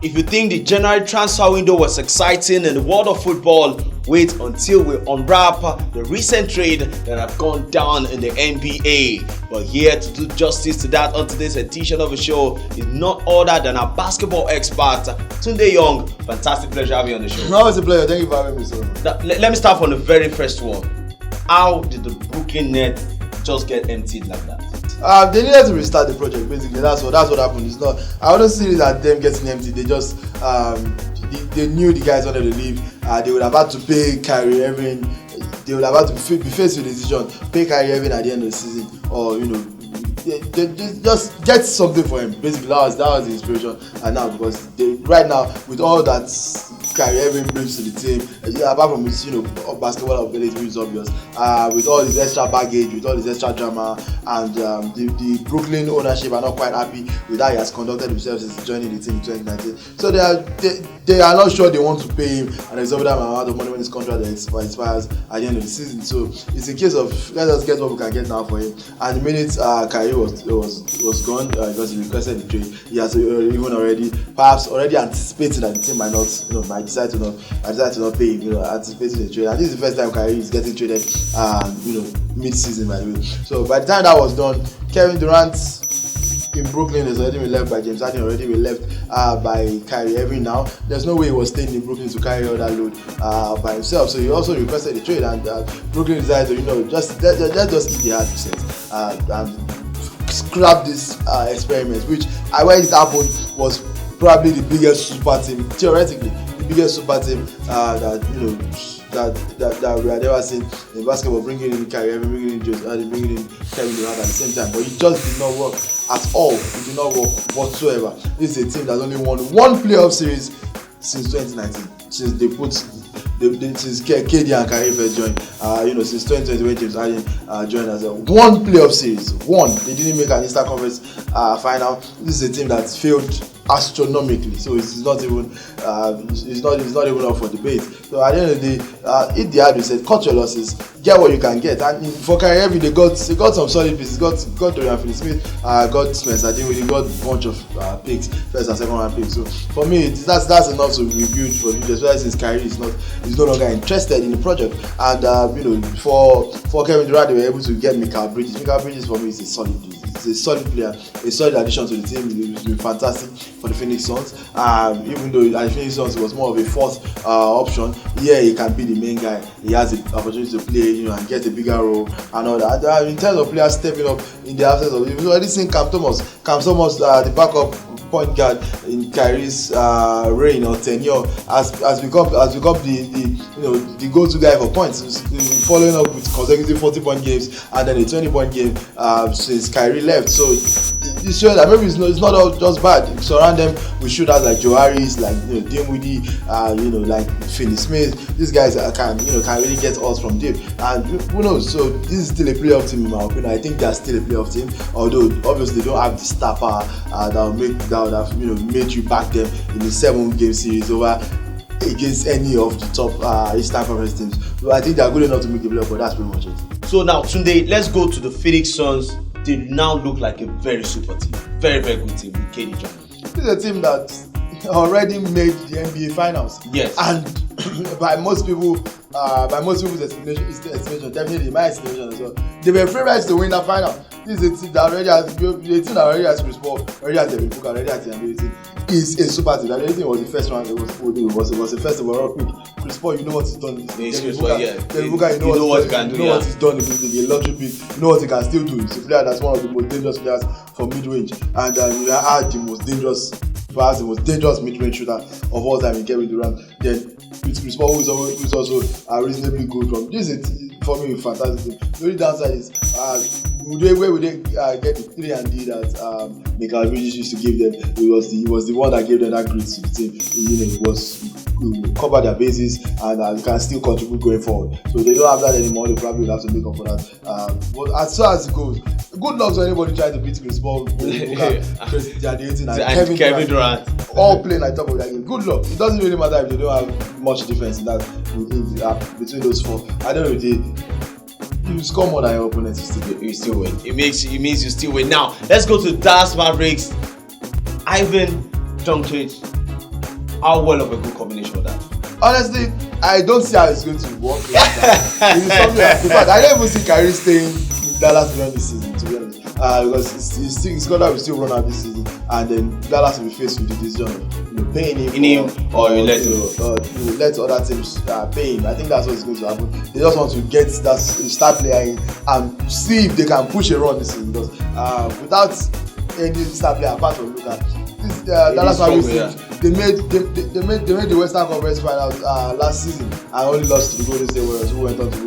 If you think the January transfer window was exciting in the world of football, wait until we unwrap the recent trade that have gone down in the NBA. But here to do justice to that on today's edition of the show is none other than our basketball expert, Tunde Young. Fantastic pleasure having you on the show. No, it's a pleasure. Thank you for having me, sir. Now, let me start from the very first one. How did the Brooklyn Nets just get emptied like that? They needed to restart the project. Basically, that's what happened. It's not. I wouldn't see it as them getting empty. They just they knew the guys wanted to leave. They would have had to pay Kyrie Irving. They would have had to be faced with the decision: pay Kyrie Irving at the end of the season, or they just get something for him. Basically, that was the inspiration. And now, because right now, with all that Kyrie Irving brings to the team, apart from his basketball ability, which is obvious, with all this extra baggage, with all this extra drama, and the Brooklyn ownership are not quite happy with how he has conducted himself since joining the team in 2019. So they are not sure they want to pay him an exorbitant amount of money when his contract expires at the end of the season. So it's a case of let us get what we can get now for him. And the minute Kyrie was gone because he requested the trade, he has even already anticipated that the team might decide to not pay him, anticipating the trade. And this is the first time Kyrie is getting traded, mid-season, by the way. So by the time that was done, Kevin Durant in Brooklyn has already been left by James Harden, already been left by Kyrie Irving now. There's no way he was staying in Brooklyn to carry all that load by himself. So he also requested the trade, and Brooklyn decided to, let's just eat the hard percent and scrap this experiment, which when it happened was probably the biggest super team, theoretically, the biggest super team that we had ever seen in basketball, bringing in Kyrie Irving, bringing in James Harden, bringing in Kevin Durant at the same time. But it just did not work at all. It did not work whatsoever. This is a team that's only won one playoff series since 2019. Since they put since KD and Kyrie first joined, since 2020 when James Harden joined as well. One playoff series, one. They didn't make an Eastern Conference final. This is a team that failed astronomically, so it's not even up for debate. So at the end of the day, eat the hard reset, cut your losses, get what you can get. And for Kyrie Irving, they got some solid pieces. Got Dorian Finney-Smith, got Spencer Dinwiddie, got a bunch of picks, first and second round picks. So for me, that's enough to rebuild for the future, especially since Kyrie is no longer interested in the project. And for Kevin Durant, they were able to get Mikal Bridges. Mikal Bridges for me is a solid dude. He's a solid player, a solid addition to the team. He's been fantastic for the Phoenix Suns. Even though at the Phoenix Suns it was more of a fourth option, he can be the main guy. He has the opportunity to play, and get a bigger role and all that. In terms of players stepping up in the absence of, you've already seen Cam Thomas, the backup point guard in Kyrie's reign or tenure, has become the go-to guy for points, following up with consecutive 40-point games and then a 20-point game since Kyrie left. So this shows that maybe it's not all just bad. Surround them with shooters like Joe Harris, like Dinwiddie, like Finney-Smith. These guys can really get us from deep. And who knows? So this is still a playoff team in my opinion. I think they are still a playoff team, although obviously they don't have the star power that would have made you back them in the 7-game series over against any of the top Eastern Conference teams. So I think they are good enough to make a playoff, but that's pretty much it. So now Tunde, let's go to the Phoenix Suns. They now look like a very super team, very very good team with KD joining. This is a team that already made the NBA Finals. Yes, and by most people's estimation, definitely my estimation as well, they were favorites to win that final. This is a team that already has Chris Paul, already has Devin Booker, already has the ability. Is a super team. That everything was the first round. It was the first overall pick. Chris Paul, you know what he's done. Devin Booker, you know what he can do. You know what he's done. The lottery pick. You know what he can still do. He's a player that's one of the most dangerous players for mid-range, and you had perhaps the most dangerous mid-range shooter of all time in Kevin Durant. Then with Chris Paul, who's also reasonably good from this. For me, fantastic team. The only downside is where would they get the 3 and D that Mikal Bridges used to give them? He was the one that gave them that grit to the team. It was cover their bases and can still contribute going forward. So they don't have that anymore. They probably will have to make up for that. But as far as it goes, good luck to anybody trying to beat Chris Paul, and Kevin Durant, all playing at top of their game. Good luck. It doesn't really matter if they don't have much difference in that between those four. I don't know. You score more than your opponent, you still win. It means you still win. Now let's go to Dallas Mavericks. Ivan Doncic How well of a good combination with that? Honestly, I don't see how it's going to work like that. It is something like, in fact, I don't even see Kyrie staying in Dallas beyond this season, to be honest. Because it's got to still run out this season, and then Dallas will be faced with the decision of paying him, or you let let other teams pay him. I think that's what's going to happen. They just want to get that star player in and see if they can push a run this season. Because without any star player apart from Luka, this Dallas Mavericks they made the Western Conference Finals last season and only lost to the Golden State Warriors, who went on to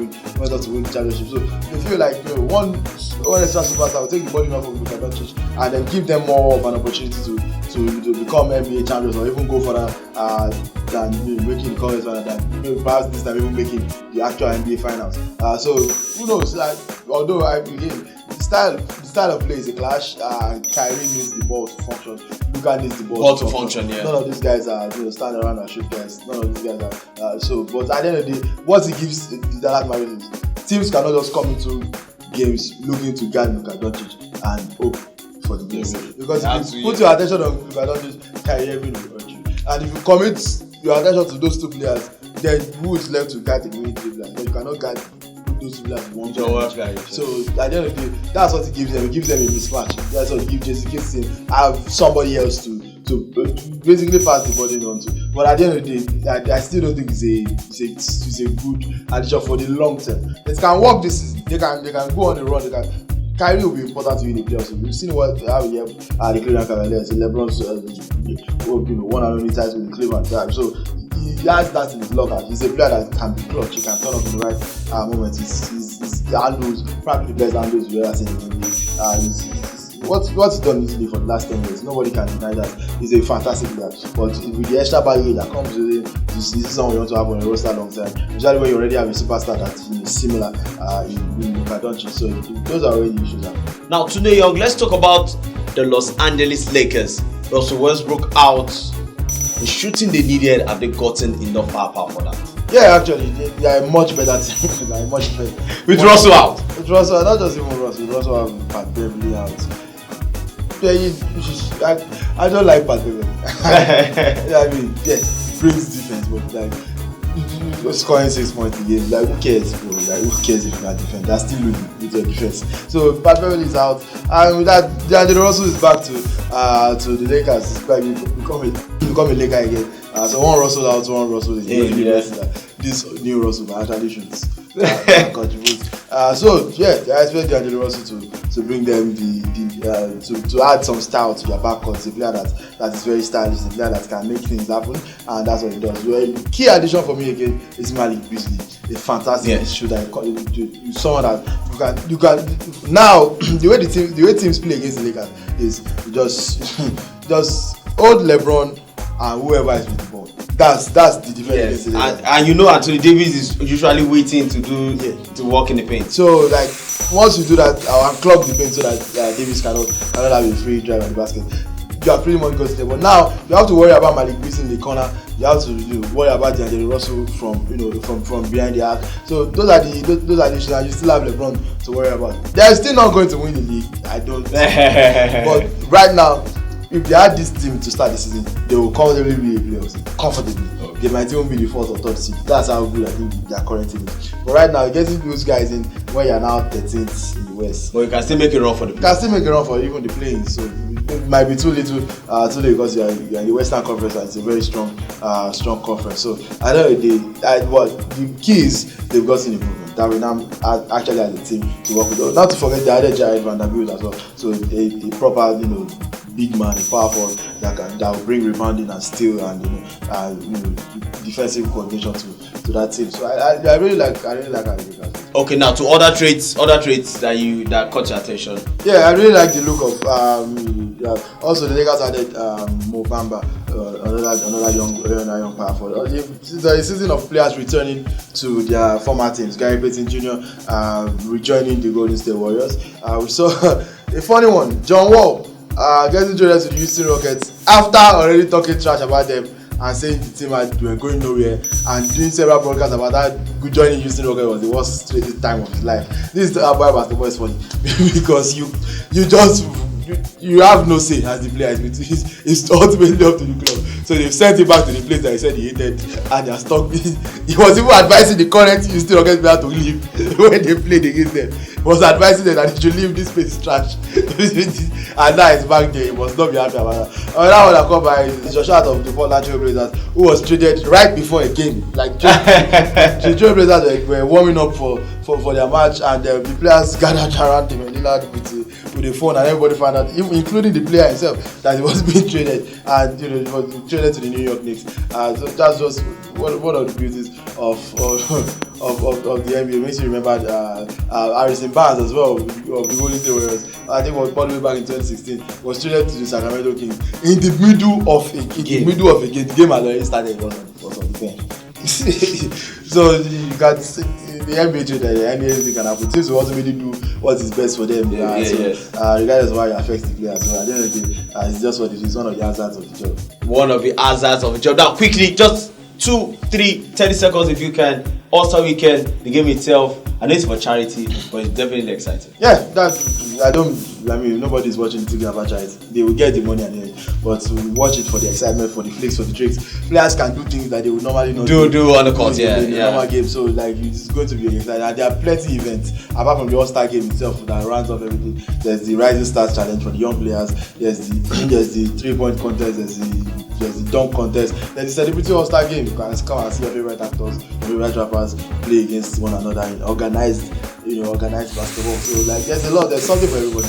win the championship. So they feel like one extra superstar will take the body off of Luka Doncic and then give them more of an opportunity to become NBA champions, or even go further than making the conference final, than perhaps this time even making the actual NBA finals. So who knows? Although the style of play is a clash. Kyrie needs the ball to function. Luka needs the ball to function. Yeah. None of these guys are stand around and shoot guys. None of these guys are But at the end of the day, what it gives the Dallas Mavericks is teams cannot just come into games looking to guard Luka Doncic and hope for the game. Because if you put your attention on Luka Doncic, Kyrie Irving will hurt you. And if you commit your attention to those two players, then who is left to guard the winning players? Then you cannot guard those two players one guy. So at the end of the day, that's what it gives them. It gives them a mismatch. That's what it gives Jason Kingston have somebody else to basically pass the burden on to. But at the end of the day, I still don't think it's a good addition for the long term. It can work this season. They can go on the run. Kyrie will be important to win the playoffs. We've seen how we have the Cleveland Cavaliers, LeBron's one and only title in Cleveland. So he has that in his locker. He's a player that can be clutch. He can turn up in the right moment. His handles, probably the best handles we've ever seen in the NBA. What's done easily for the last 10 years, nobody can deny that. He's a fantastic player. But with the extra baggage that comes with it, this is something you want to have on a roster long time. Usually when you already have a superstar that is similar in Luka Doncic. So those are already issues. Now, today, Young, let's talk about the Los Angeles Lakers. Russell Westbrook out. The shooting they needed, have they gotten enough power for that? Yeah, actually, they are a much better team. They are much better. With Russell out? With Russell, not just even Russell. Russell have Pat Beverly out. I don't like Pat Beverly. I mean, yes, brings defense, but scoring 6 points a game, who cares, bro? Who cares if you are defense? They're still losing with your defense. So Pat Beverly is out, and with that, DeAndre Russell is back to the Lakers. It's like become a Laker again. So one Russell out, one Russell is this new Russell but actually shoots contribute. So yeah, I expect DeAndre Russell to bring them to add some style to their backcourt. It's a player that is very stylish, a player that can make things happen, and that's what he does. Well, the key addition for me again is Malik Beasley, a fantastic shooter. Someone that you can now the way teams play against the Lakers is just hold LeBron and whoever is with the ball. That's the defense. Yes. And Anthony Davis is usually waiting to walk in the paint. So like once you do that, and clog the paint so that Davis cannot have a free drive on the basket, you are pretty much good there. But now you have to worry about Malik Beasley in the corner. You have to worry about DeAndre Russell from behind the arc. So those are the issues, and you still have LeBron to worry about. They are still not going to win the league. I don't. But right now, if they had this team to start the season, they will comfortably be a playoffs. Comfortably. Okay. They might even be the 4th or 3rd seed. That's how good I think their current team is. But right now, getting those guys in when you are now 13th in the West. But you can still make a run for the play. You can still make a run for even the playing. So it might be too late because you are in the Western Conference and it's a very strong conference. So I know the key is they've gotten improvement. That we now actually as a team to work with. Not to forget the other Jared Vanderbilt as well. So a proper big man, a power forward that will bring rebounding and steal and defensive coordination to that team. So I really like how they do. Okay, now to other traits that caught your attention. Yeah, I really like the look of also the Lakers added Mo Bamba, another young power forward. It's a season of players returning to their former teams. Gary Payton Jr. Rejoining the Golden State Warriors. We saw a funny one, John Wall. Getting traded to the Houston Rockets after already talking trash about them and saying the team were going nowhere and doing several broadcasts about that joining Houston Rockets was the worst time of his life. This is why basketball is funny because you have no say as the player. It's ultimately up to the club. So they've sent him back to the place that he said he hated, and they are stuck. He was even advising the current Houston Rockets player to leave when they played against them. He was advising them that they should leave, this place is trash. And now it's back there. He must not be happy about that. Another one that caught by is Joshua of the Portland Trail Blazers, who was traded right before a game. Like the Trail Blazers were warming up for their match, and the players gathered around him and with the phone, and everybody found out, including the player himself, that he was being traded, and he was traded to the New York Knicks. So that's just one of the beauties of the NBA. Makes you remember Harrison Barnes as well, of the Golden State Warriors. I think was all the way back in 2016. Was traded to the Sacramento Kings in the middle of a game. The game had already started. It was on the bench. So you got the NBA traded, anything can happen. Teams will also really do what is best for them. Regardless of how it affects the players. So at the end of the day, it's just what it is. One of the hazards of the job. One of the hazards of the job. Now, quickly, just 2, 3, 30 seconds if you can. All-Star Weekend, the game itself. I know it's for charity, but it's definitely exciting. Yeah, nobody's watching the TV about charity. They will get the money at the end, but we watch it for the excitement, for the flicks, for the tricks. Players can do things that they would normally not do on the court, in the normal game. So like it's going to be exciting. And there are plenty of events apart from the All-Star game itself that rounds up everything. There's the Rising Stars Challenge for the young players. There's the 3-point contest. There's the dunk contest. There's the Celebrity All-Star game. You can come and see your favorite actors, your favorite rappers play against one another in organized basketball. So like there's something for everybody.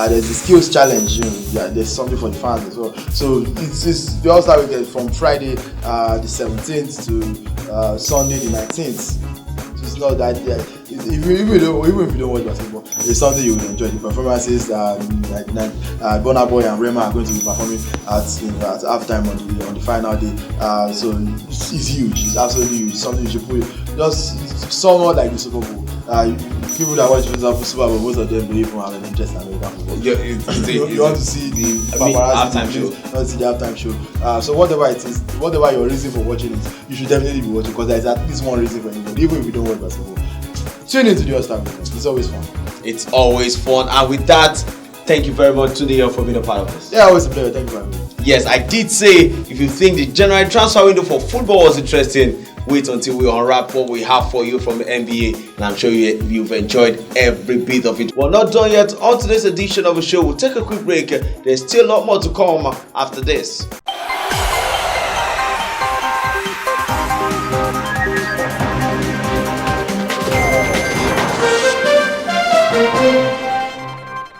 There's the skills challenge, there's something for the fans as well. So it's the All-Star Weekend from Friday the 17th to Sunday the 19th. It's not that even if you don't watch basketball, it's something you will enjoy. The performances, Burna Boy and Rema are going to be performing at halftime on the final day. So it's huge. It's absolutely huge. Something you should put just somewhat like the Super Bowl. People that watch, for example, Super Bowl, most of them don't even have an interest in American football. You want to see the halftime show. You want to see the halftime show. So whatever it is, whatever your reason for watching it, you should definitely be watching, because there's at least one reason for anybody, even if you don't watch basketball. Tune into the All-Star Weekend. It's always fun. It's always fun. And with that, thank you very much, Tunde, for being a part of this. Yeah, always a pleasure. Thank you very much. Yes, I did say, if you think the January transfer window for football was interesting, wait until we unwrap what we have for you from the NBA, and I'm sure you've enjoyed every bit of it. We're not done yet. On today's edition of the show, we'll take a quick break. There's still a lot more to come after this.